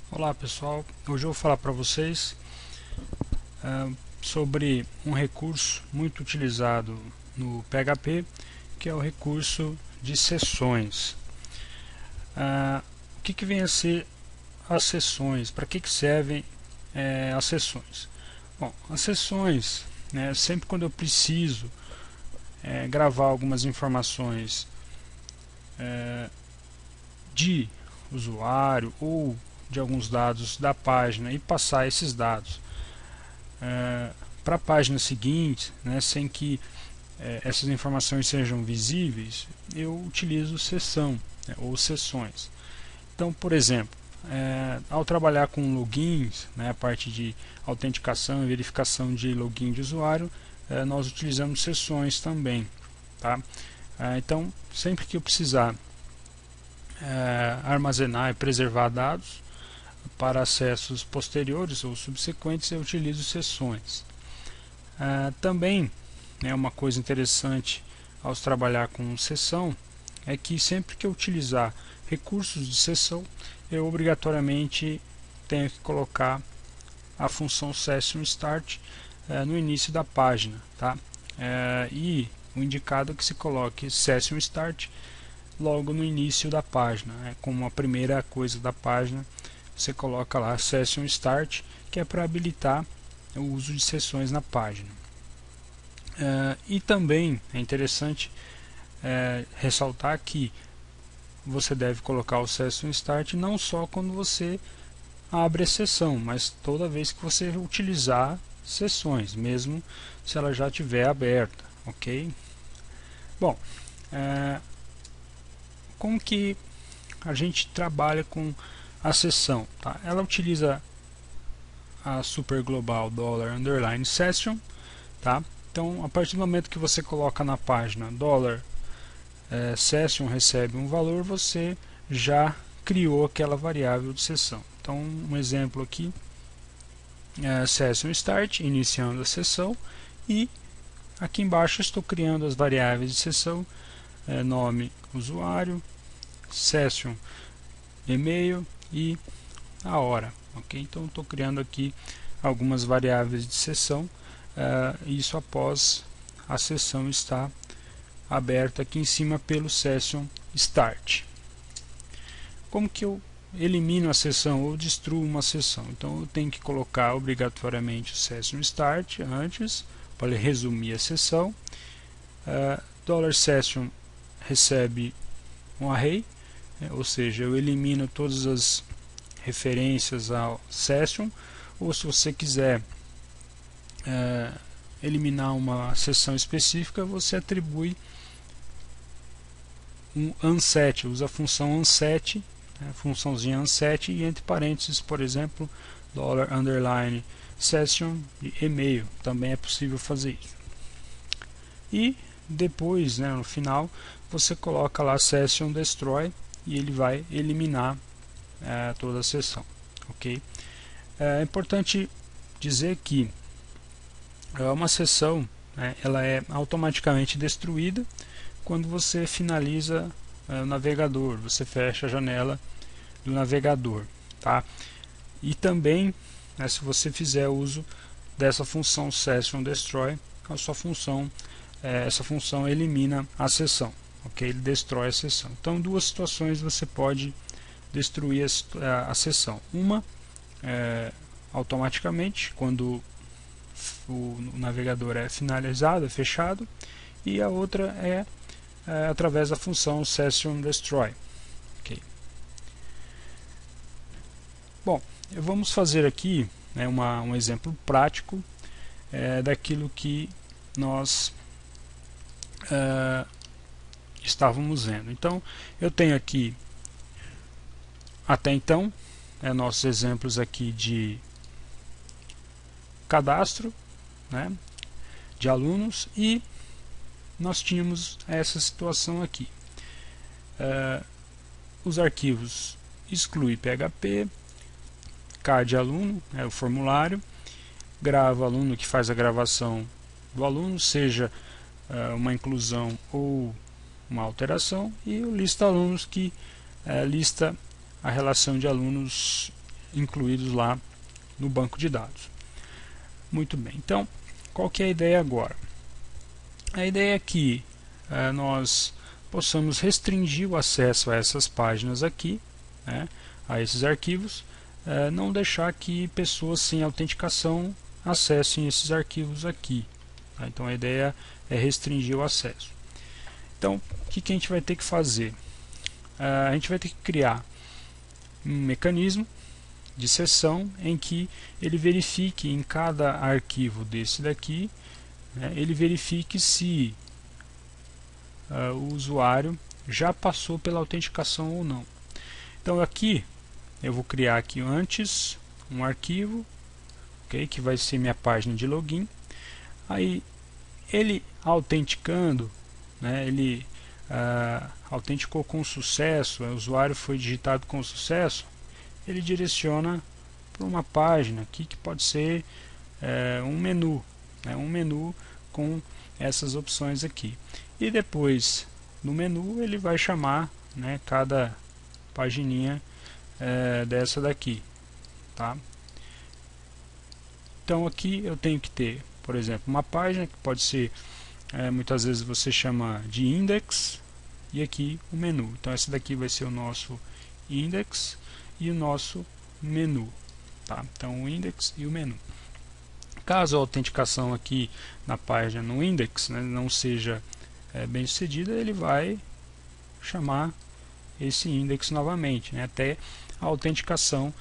Olá pessoal, hoje eu vou falar para vocês sobre um recurso muito utilizado no PHP, que é o recurso de sessões. O que vem a ser as sessões? Para que servem as sessões? Bom, as sessões, né, sempre quando eu preciso gravar algumas informações de usuário ou de alguns dados da página e passar esses dados para a página seguinte, né, sem que essas informações sejam visíveis, eu utilizo sessão, né, ou sessões. Então, por exemplo, ao trabalhar com logins, né, a parte de autenticação e verificação de login de usuário, nós utilizamos sessões também. Tá? Então, sempre que eu precisar armazenar e preservar dados para acessos posteriores ou subsequentes, eu utilizo sessões. Também, né, uma coisa interessante ao trabalhar com sessão é que sempre que eu utilizar recursos de sessão, eu obrigatoriamente tenho que colocar a função session start no início da página, tá? E o indicado é que se coloque session start logo no início da página, né? Como a primeira coisa da página, você coloca lá session start, que é para habilitar o uso de sessões na página. E também é interessante ressaltar que você deve colocar o session start não só quando você abre a sessão, mas toda vez que você utilizar sessões, mesmo se ela já estiver aberta, ok? Bom, como que a gente trabalha com a sessão? Tá? Ela utiliza a super global $_session, tá? Então, a partir do momento que você coloca na página $session recebe um valor, você já criou aquela variável de sessão. Então, um exemplo aqui session start, iniciando a sessão, e aqui embaixo estou criando as variáveis de sessão, nome usuário, session e-mail e a hora, ok? Então estou criando aqui algumas variáveis de sessão, isso após a sessão estar aberta aqui em cima pelo session start. Como que eu elimino a sessão ou destruo uma sessão? Então eu tenho que colocar obrigatoriamente o session start antes para resumir a sessão. $session recebe um array, ou seja, eu elimino todas as referências ao session, ou se você quiser eliminar uma sessão específica, você atribui um unset, usa a função unset, funçãozinha unset, e entre parênteses, por exemplo, $_session de e-mail, também é possível fazer isso. E depois, né, no final, você coloca lá session destroy e ele vai eliminar toda a sessão, ok? É importante dizer que uma sessão, né, ela é automaticamente destruída quando você finaliza o navegador, você fecha a janela do navegador, tá? E também, né, se você fizer uso dessa função session destroy, a sua função, essa função elimina a sessão, ok? Ele destrói a sessão. Então, em duas situações você pode destruir a sessão. Uma automaticamente, quando o navegador é finalizado, é fechado, e a outra através da função session destroy. Okay. Bom, vamos fazer aqui, né, um exemplo prático daquilo que nós estávamos vendo. Então, eu tenho aqui até então nossos exemplos aqui de cadastro, né, de alunos, e nós tínhamos essa situação aqui. Os arquivos exclui PHP, card aluno, o formulário, grava aluno, que faz a gravação do aluno, seja uma inclusão ou uma alteração, e o lista alunos, que lista a relação de alunos incluídos lá no banco de dados. Muito bem, então qual que é a ideia agora? A ideia é que nós possamos restringir o acesso a essas páginas aqui, né, a esses arquivos, não deixar que pessoas sem autenticação acessem esses arquivos aqui. Tá? Então a ideia é restringir o acesso. Então o que a gente vai ter que fazer? A gente vai ter que criar um mecanismo de sessão em que ele verifique em cada arquivo desse daqui, né, ele verifique se o usuário já passou pela autenticação ou não. Então aqui eu vou criar aqui antes um arquivo, okay, que vai ser minha página de login. Aí ele autenticando, né, ele autenticou com sucesso, o usuário foi digitado com sucesso, ele direciona para uma página aqui que pode ser um menu, né, um menu com essas opções aqui. E depois no menu ele vai chamar, né, cada pagininha dessa daqui, tá? Então aqui eu tenho que ter, por exemplo, uma página que pode ser, muitas vezes você chama de index, e aqui o menu. Então esse daqui vai ser o nosso index e o nosso menu, tá? Então o index e o menu. Caso a autenticação aqui na página no index, né, não seja bem sucedida, ele vai chamar esse index novamente, né, até a autenticação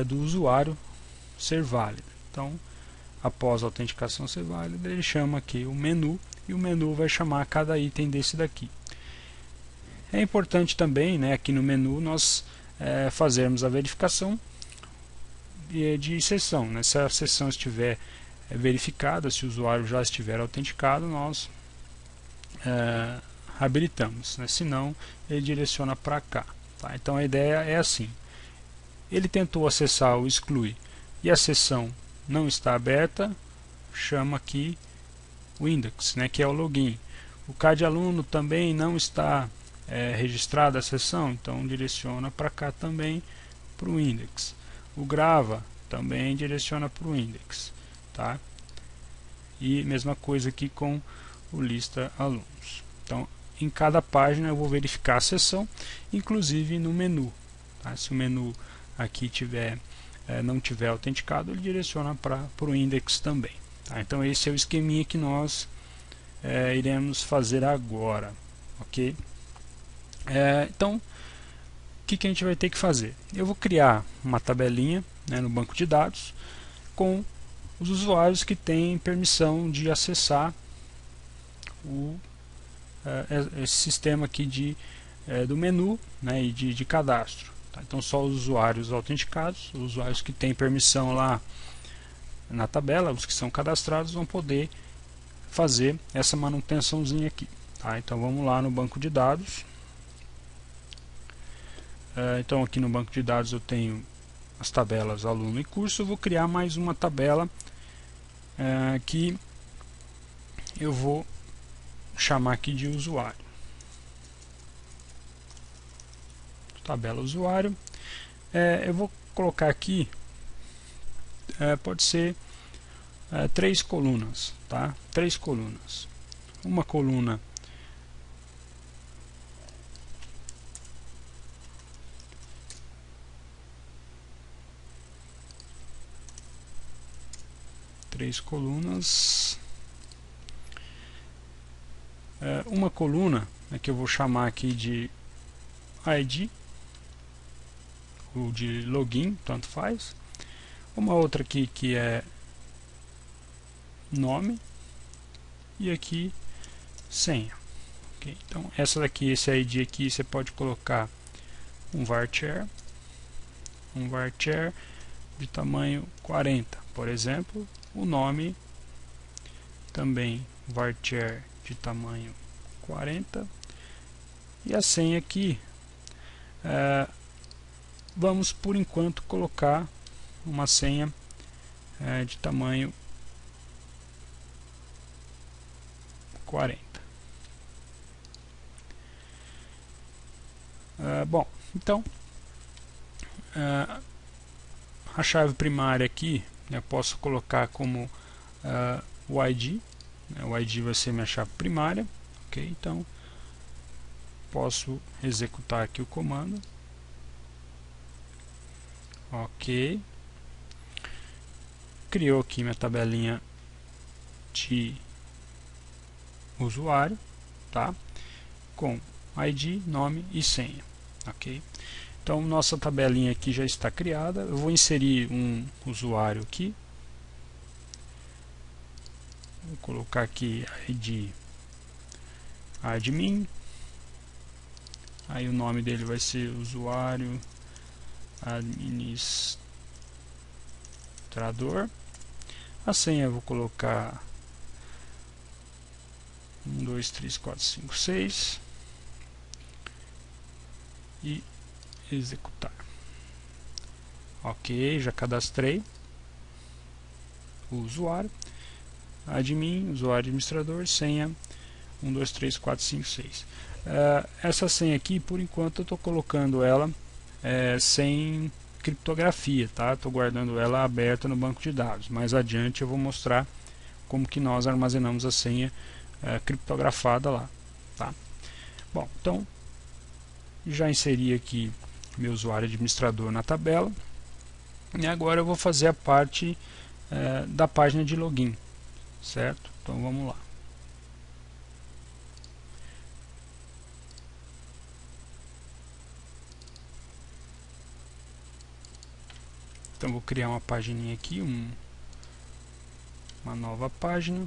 do usuário ser válida. Então, após a autenticação ser válida, ele chama aqui o menu, e o menu vai chamar cada item desse daqui. É importante também, né, aqui no menu nós fazermos a verificação de sessão, né? Se a sessão estiver verificada, se o usuário já estiver autenticado, nós habilitamos, né? Senão ele direciona para cá, tá? Então a ideia é assim: ele tentou acessar o exclui e a sessão não está aberta, chama aqui o index, né, que é o login. O CAD aluno também não está registrada a sessão, então direciona para cá também, para o index. O grava também direciona para o index, tá? E mesma coisa aqui com o lista alunos. Então em cada página eu vou verificar a sessão, inclusive no menu, tá? Se o menu aqui não tiver autenticado, ele direciona para o index também, tá? Então esse é o esqueminha que nós iremos fazer agora, ok? Então o que a gente vai ter que fazer? Eu vou criar uma tabelinha, né, no banco de dados com os usuários que têm permissão de acessar esse sistema aqui do menu, né, e de cadastro, tá? Então só os usuários autenticados, os usuários que têm permissão lá na tabela, os que são cadastrados, vão poder fazer essa manutençãozinha aqui, tá? Então vamos lá no banco de dados. Então aqui no banco de dados eu tenho as tabelas aluno e curso. Eu vou criar mais uma tabela que eu vou chamar aqui de usuário. Tabela usuário. Eu vou colocar aqui, pode ser 3 colunas, tá? 3 colunas. Uma coluna uma coluna que eu vou chamar aqui de ID ou de login, tanto faz. Uma outra aqui que é nome e aqui senha, okay? Então essa daqui, esse ID aqui, você pode colocar um varchar de tamanho 40, por exemplo. O nome também varchar de tamanho 40, e a senha aqui vamos por enquanto colocar uma senha de tamanho 40. Bom, então a chave primária aqui, eu posso colocar como o ID, né? O ID vai ser minha chave primária, ok? Então posso executar aqui o comando, ok, criou aqui minha tabelinha de usuário, tá? Com ID, nome e senha, ok? Então nossa tabelinha aqui já está criada. Eu vou inserir um usuário aqui, vou colocar aqui ID admin, aí o nome dele vai ser usuário administrador. A senha eu vou colocar 1, 2, 3, 4, 5, 6 e executar. Ok, já cadastrei o usuário, admin, usuário administrador, senha 1, 2, 3, 4, 5, 6. Essa senha aqui, por enquanto, eu estou colocando ela sem criptografia, tá? Estou guardando ela aberta no banco de dados. Mais adiante eu vou mostrar como que nós armazenamos a senha criptografada lá, tá? Bom, então já inseri aqui meu usuário administrador na tabela e agora eu vou fazer a parte da página de login, certo? Então vamos lá. Então vou criar uma pagininha aqui, uma nova página.